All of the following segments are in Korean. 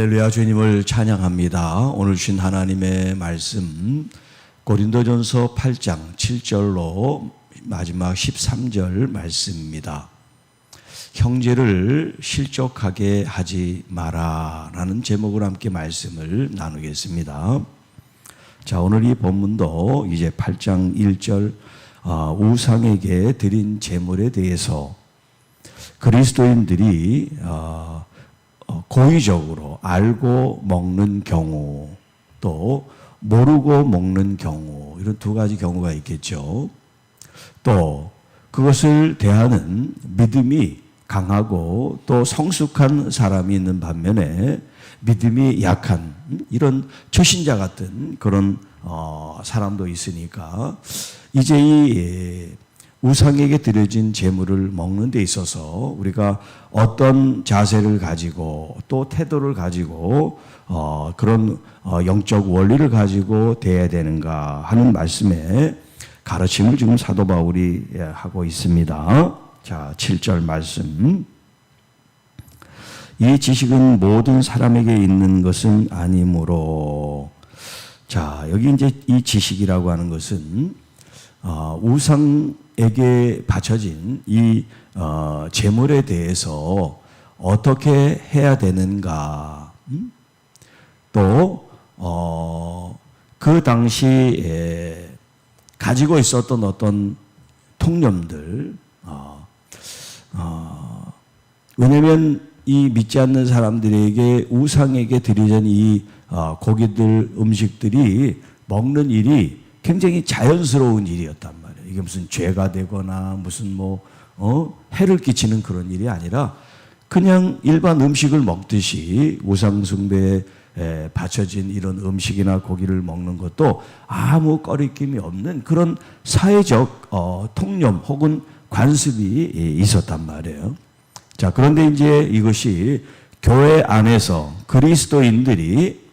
할렐루야, 주님을 찬양합니다. 오늘 주신 하나님의 말씀 고린도전서 8장 7절로 마지막 13절 말씀입니다. 형제를 실족하게 하지 마라 라는 제목으로 함께 말씀을 나누겠습니다. 자, 오늘 이 본문도 이제 8장 1절 우상에게 드린 제물에 대해서 그리스도인들이 고의적으로 알고 먹는 경우, 또 모르고 먹는 경우, 이런 두 가지 경우가 있겠죠. 또 그것을 대하는 믿음이 강하고 또 성숙한 사람이 있는 반면에 믿음이 약한 이런 초신자 같은 그런 사람도 있으니까 이제 이 우상에게 드려진 제물을 먹는 데 있어서 우리가 어떤 자세를 가지고 또 태도를 가지고 그런 영적 원리를 가지고 대해야 되는가 하는 말씀에 가르침을 지금 사도 바울이 하고 있습니다. 자, 7절 말씀. 이 지식은 모든 사람에게 있는 것은 아니므로. 자, 여기 이제 이 지식이라고 하는 것은 우상에게 바쳐진 이 제물에 대해서 어떻게 해야 되는가, 또 그 당시에 가지고 있었던 어떤 통념들, 왜냐하면 이 믿지 않는 사람들에게 우상에게 드리는 이 고기들, 음식들이 먹는 일이 굉장히 자연스러운 일이었단 말이에요. 이게 무슨 죄가 되거나 무슨 해를 끼치는 그런 일이 아니라 그냥 일반 음식을 먹듯이 우상 숭배에 바쳐진 이런 음식이나 고기를 먹는 것도 아무 꺼리낌이 없는 그런 사회적 통념 혹은 관습이 있었단 말이에요. 자, 그런데 이제 이것이 교회 안에서 그리스도인들이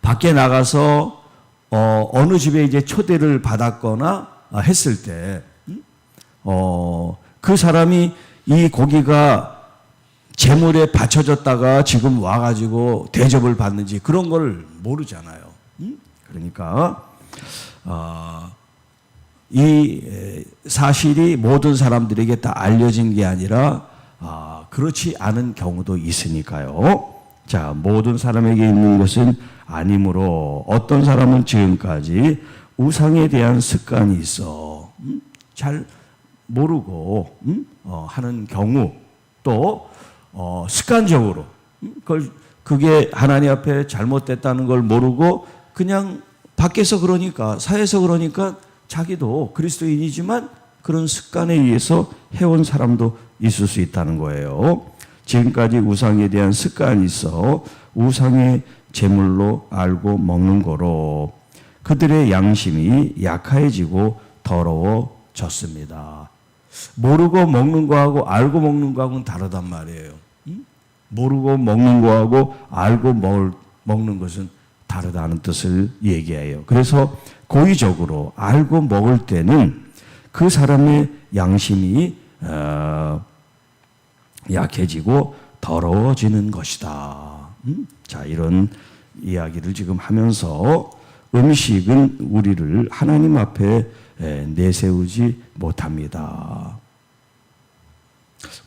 밖에 나가서 어느 집에 이제 초대를 받았거나 했을 때, 그 사람이 이 고기가 제물에 바쳐졌다가 지금 와가지고 대접을 받는지 그런 걸 모르잖아요. 그러니까, 이 사실이 모든 사람들에게 다 알려진 게 아니라, 그렇지 않은 경우도 있으니까요. 자, 모든 사람에게 있는 것은 아니므로 어떤 사람은 지금까지 우상에 대한 습관이 있어 잘 모르고 하는 경우, 또 습관적으로 그게 하나님 앞에 잘못됐다는 걸 모르고 그냥 밖에서 그러니까, 사회에서 그러니까 자기도 그리스도인이지만 그런 습관에 의해서 해온 사람도 있을 수 있다는 거예요. 지금까지 우상에 대한 습관이 있어 우상의 제물로 알고 먹는 거로 그들의 양심이 약해지고 더러워졌습니다. 모르고 먹는 거하고 알고 먹는 거하고는 다르단 말이에요. 모르고 먹는 거하고 알고 먹는 것은 다르다는 뜻을 얘기해요. 그래서 고의적으로 알고 먹을 때는 그 사람의 양심이 약해지고 더러워지는 것이다. 자, 이런 이야기를 지금 하면서 음식은 우리를 하나님 앞에 내세우지 못합니다.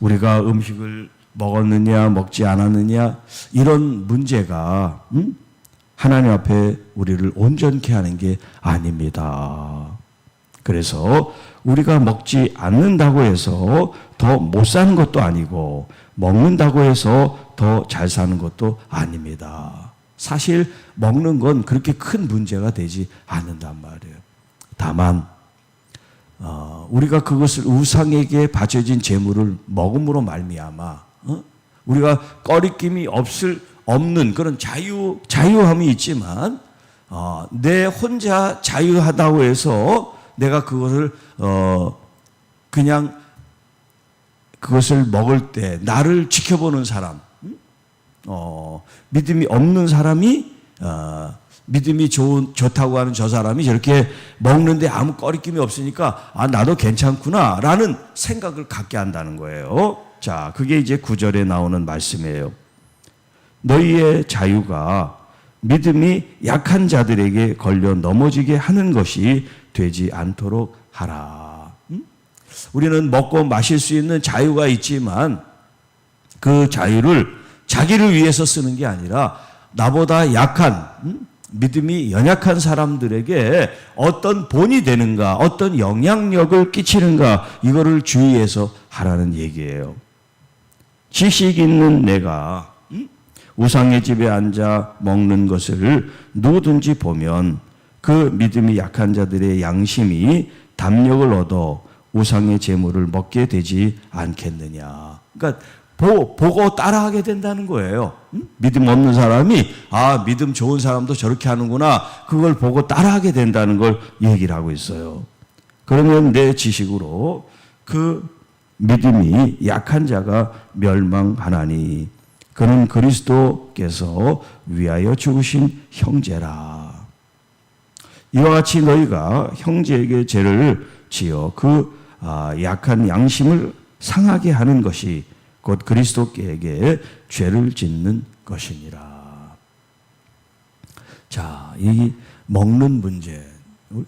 우리가 음식을 먹었느냐 먹지 않았느냐 이런 문제가 하나님 앞에 우리를 온전케 하는 게 아닙니다. 그래서 우리가 먹지 않는다고 해서 더 못 사는 것도 아니고 먹는다고 해서 더 잘 사는 것도 아닙니다. 사실 먹는 건 그렇게 큰 문제가 되지 않는단 말이에요. 다만 우리가 그것을 우상에게 바쳐진 제물을 먹음으로 말미암아 우리가 꺼리낌이 없는 그런 자유함이 있지만 내 혼자 자유하다고 해서 내가 그것을 그냥 그것을 먹을 때 나를 지켜보는 사람, 믿음이 없는 사람이 믿음이 좋다고 하는 저 사람이 저렇게 먹는데 아무 꺼리낌이 없으니까 나도 괜찮구나 라는 생각을 갖게 한다는 거예요. 자, 그게 이제 9절에 나오는 말씀이에요. 너희의 자유가 믿음이 약한 자들에게 걸려 넘어지게 하는 것이 되지 않도록 하라. 우리는 먹고 마실 수 있는 자유가 있지만 그 자유를 자기를 위해서 쓰는 게 아니라 나보다 약한 믿음이 연약한 사람들에게 어떤 본이 되는가, 어떤 영향력을 끼치는가, 이거를 주의해서 하라는 얘기예요. 지식 있는 내가 우상의 집에 앉아 먹는 것을 누구든지 보면 그 믿음이 약한 자들의 양심이 담력을 얻어 우상의 제물을 먹게 되지 않겠느냐. 그러니까 보고 따라하게 된다는 거예요. 믿음 없는 사람이 믿음 좋은 사람도 저렇게 하는구나. 그걸 보고 따라하게 된다는 걸 얘기를 하고 있어요. 그러면 내 지식으로 그 믿음이 약한 자가 멸망하나니 그는 그리스도께서 위하여 죽으신 형제라. 이와 같이 너희가 형제에게 죄를 지어 그 약한 양심을 상하게 하는 것이 곧 그리스도께 죄를 짓는 것이니라. 자, 이 먹는 문제,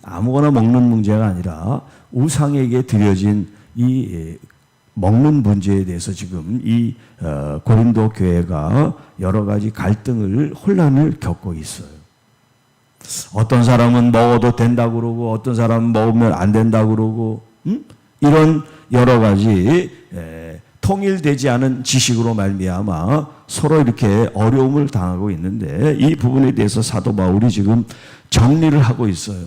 아무거나 먹는 문제가 아니라 우상에게 드려진 이 먹는 문제에 대해서 지금 이 고린도 교회가 여러 가지 갈등을, 혼란을 겪고 있어요. 어떤 사람은 먹어도 된다고 그러고 어떤 사람은 먹으면 안 된다고 그러고 이런 여러 가지 통일되지 않은 지식으로 말미암아 서로 이렇게 어려움을 당하고 있는데 이 부분에 대해서 사도 바울이 지금 정리를 하고 있어요.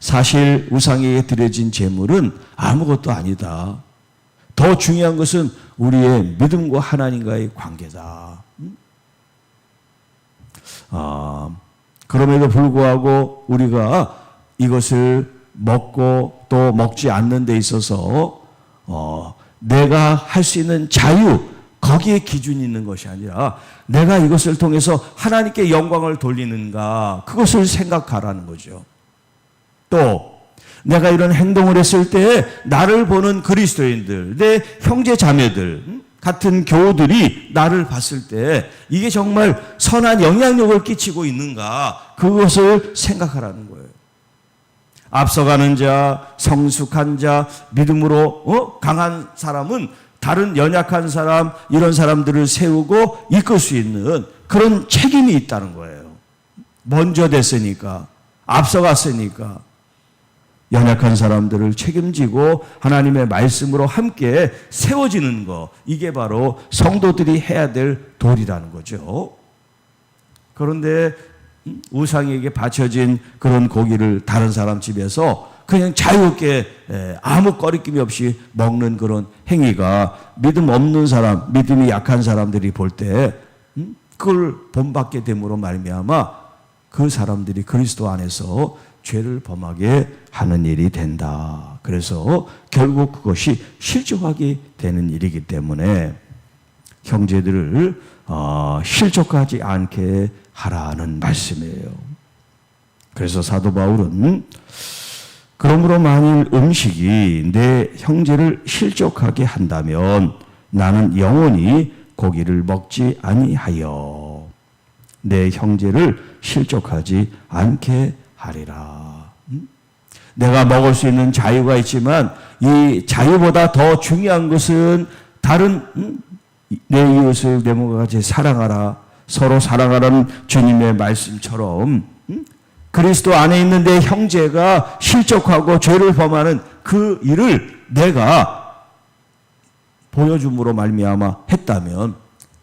사실 우상에게 드려진 제물은 아무것도 아니다. 더 중요한 것은 우리의 믿음과 하나님과의 관계다. 그럼에도 불구하고 우리가 이것을 먹고 또 먹지 않는 데 있어서 내가 할 수 있는 자유, 거기에 기준이 있는 것이 아니라 내가 이것을 통해서 하나님께 영광을 돌리는가, 그것을 생각하라는 거죠. 또 내가 이런 행동을 했을 때 나를 보는 그리스도인들, 내 형제 자매들 같은 교우들이 나를 봤을 때 이게 정말 선한 영향력을 끼치고 있는가, 그것을 생각하라는 거예요. 앞서가는 자, 성숙한 자, 믿음으로 강한 사람은 다른 연약한 사람, 이런 사람들을 세우고 이끌 수 있는 그런 책임이 있다는 거예요. 먼저 됐으니까, 앞서갔으니까 연약한 사람들을 책임지고 하나님의 말씀으로 함께 세워지는 거, 이게 바로 성도들이 해야 될 도리라는 거죠. 그런데 우상에게 바쳐진 그런 고기를 다른 사람 집에서 그냥 자유롭게 아무 꺼리낌이 없이 먹는 그런 행위가 믿음 없는 사람, 믿음이 약한 사람들이 볼 때 그걸 본받게 됨으로 말미암아 그 사람들이 그리스도 안에서 죄를 범하게 하는 일이 된다. 그래서 결국 그것이 실족하게 되는 일이기 때문에 형제들을 실족하지 않게 하라는 말씀이에요. 그래서 사도 바울은 그러므로 만일 음식이 내 형제를 실족하게 한다면 나는 영원히 고기를 먹지 아니하여 내 형제를 실족하지 않게 하리라. 내가 먹을 수 있는 자유가 있지만 이 자유보다 더 중요한 것은 다른 내 이웃을 내 몸과 같이 사랑하라. 서로 사랑하라는 주님의 말씀처럼 그리스도 안에 있는 내 형제가 실족하고 죄를 범하는 그 일을 내가 보여줌으로 말미암아 했다면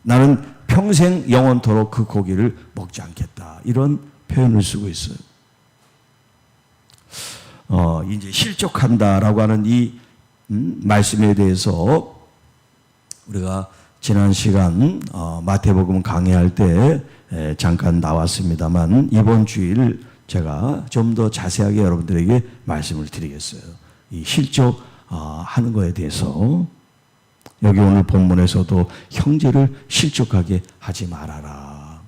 나는 평생 영원토록 그 고기를 먹지 않겠다. 이런 표현을 쓰고 있어요. 이제 실족한다라고 하는 이 말씀에 대해서 우리가 지난 시간 마태복음 강의할 때 잠깐 나왔습니다만 이번 주일 제가 좀 더 자세하게 여러분들에게 말씀을 드리겠어요. 이 실족하는 거에 대해서 여기 오늘 본문에서도 형제를 실족하게 하지 말아라.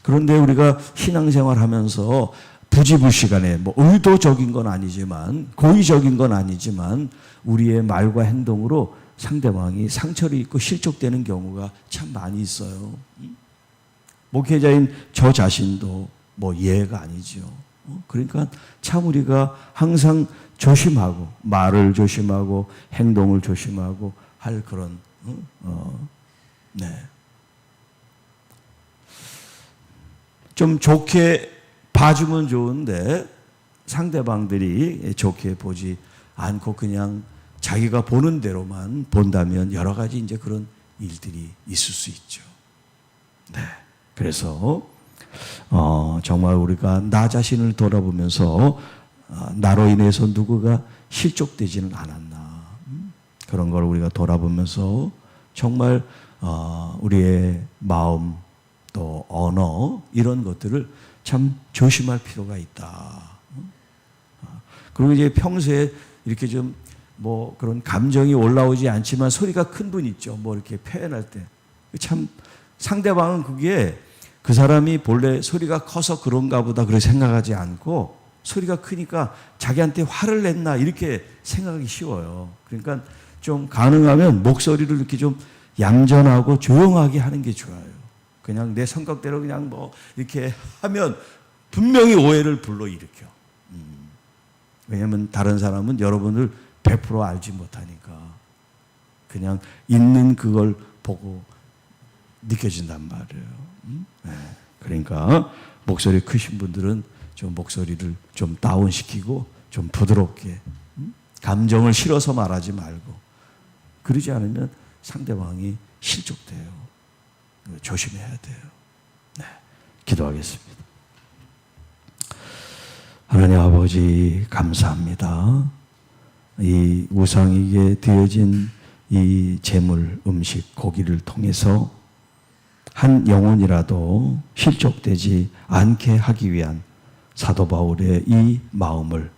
그런데 우리가 신앙생활 하면서 부지불식간에 의도적인 건 아니지만 고의적인 건 아니지만 우리의 말과 행동으로 상대방이 상처를 입고 실족되는 경우가 참 많이 있어요. 목회자인 저 자신도 뭐 예가 아니죠. 그러니까 참 우리가 항상 조심하고 말을 조심하고 행동을 조심하고 할 그런 좀 좋게 봐주면 좋은데 상대방들이 좋게 보지 않고 그냥 자기가 보는 대로만 본다면 여러 가지 이제 그런 일들이 있을 수 있죠. 네. 그래서 정말 우리가 나 자신을 돌아보면서 나로 인해서 누구가 실족되지는 않았나 그런 걸 우리가 돌아보면서 정말 우리의 마음 또 언어 이런 것들을 참 조심할 필요가 있다. 그리고 이제 평소에 이렇게 좀 뭐 그런 감정이 올라오지 않지만 소리가 큰 분 있죠. 뭐 이렇게 표현할 때 참 상대방은 그게 그 사람이 본래 소리가 커서 그런가 보다 그렇게 생각하지 않고 소리가 크니까 자기한테 화를 냈나 이렇게 생각하기 쉬워요. 그러니까 좀 가능하면 목소리를 이렇게 좀 얌전하고 조용하게 하는 게 좋아요. 그냥 내 성격대로 그냥 뭐 이렇게 하면 분명히 오해를 불러일으켜. 왜냐하면 다른 사람은 여러분을 100% 알지 못하니까 그냥 있는 그걸 보고 느껴진단 말이에요. 네. 그러니까 목소리 크신 분들은 좀 목소리를 좀 다운시키고 좀 부드럽게 감정을 실어서 말하지 말고 그러지 않으면 상대방이 실족돼요. 조심해야 돼요. 네. 기도하겠습니다. 하나님 아버지 감사합니다. 이 우상에게 드려진 이 제물, 음식, 고기를 통해서 한 영혼이라도 실족되지 않게 하기 위한 사도 바울의 이 마음을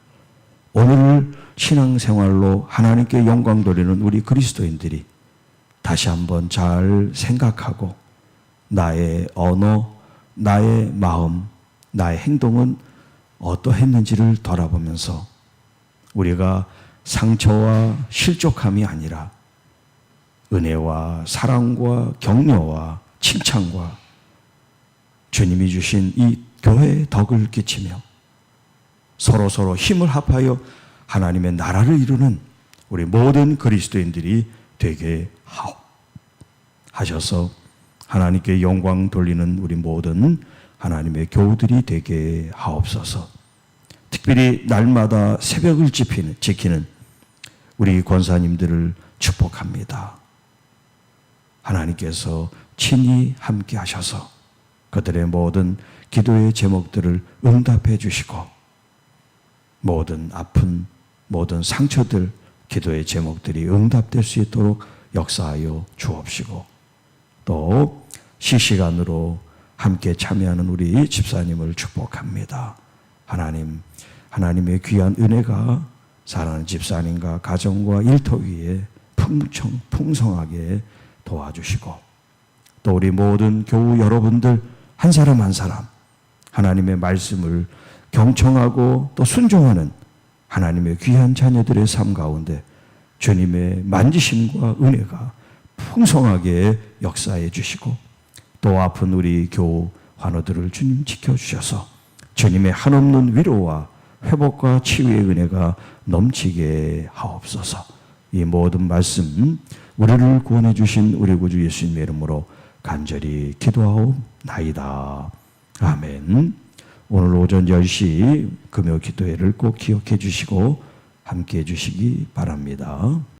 오늘 신앙생활로 하나님께 영광 돌리는 우리 그리스도인들이 다시 한번 잘 생각하고 나의 언어, 나의 마음, 나의 행동은 어떠했는지를 돌아보면서 우리가 상처와 실족함이 아니라 은혜와 사랑과 격려와 칭찬과 주님이 주신 이 교회의 덕을 끼치며 서로 힘을 합하여 하나님의 나라를 이루는 우리 모든 그리스도인들이 되게 하셔서 하나님께 영광 돌리는 우리 모든 하나님의 교우들이 되게 하옵소서. 특별히 날마다 새벽을 지키는 우리 권사님들을 축복합니다. 하나님께서 친히 함께 하셔서 그들의 모든 기도의 제목들을 응답해 주시고 모든 아픈 모든 상처들 기도의 제목들이 응답될 수 있도록 역사하여 주옵시고 또 실시간으로 함께 참여하는 우리 집사님을 축복합니다. 하나님의 귀한 은혜가 사랑하는 집사님과 가정과 일터 위에 풍성하게 도와주시고 또 우리 모든 교우 여러분들 한 사람 한 사람 하나님의 말씀을 경청하고 또 순종하는 하나님의 귀한 자녀들의 삶 가운데 주님의 만지심과 은혜가 풍성하게 역사해 주시고 또 아픈 우리 교우 환우들을 주님 지켜주셔서 주님의 한없는 위로와 회복과 치유의 은혜가 넘치게 하옵소서. 이 모든 말씀 우리를 구원해 주신 우리 구주 예수님의 이름으로 간절히 기도하옵나이다. 아멘. 오늘 오전 10시 금요 기도회를 꼭 기억해 주시고 함께 해 주시기 바랍니다.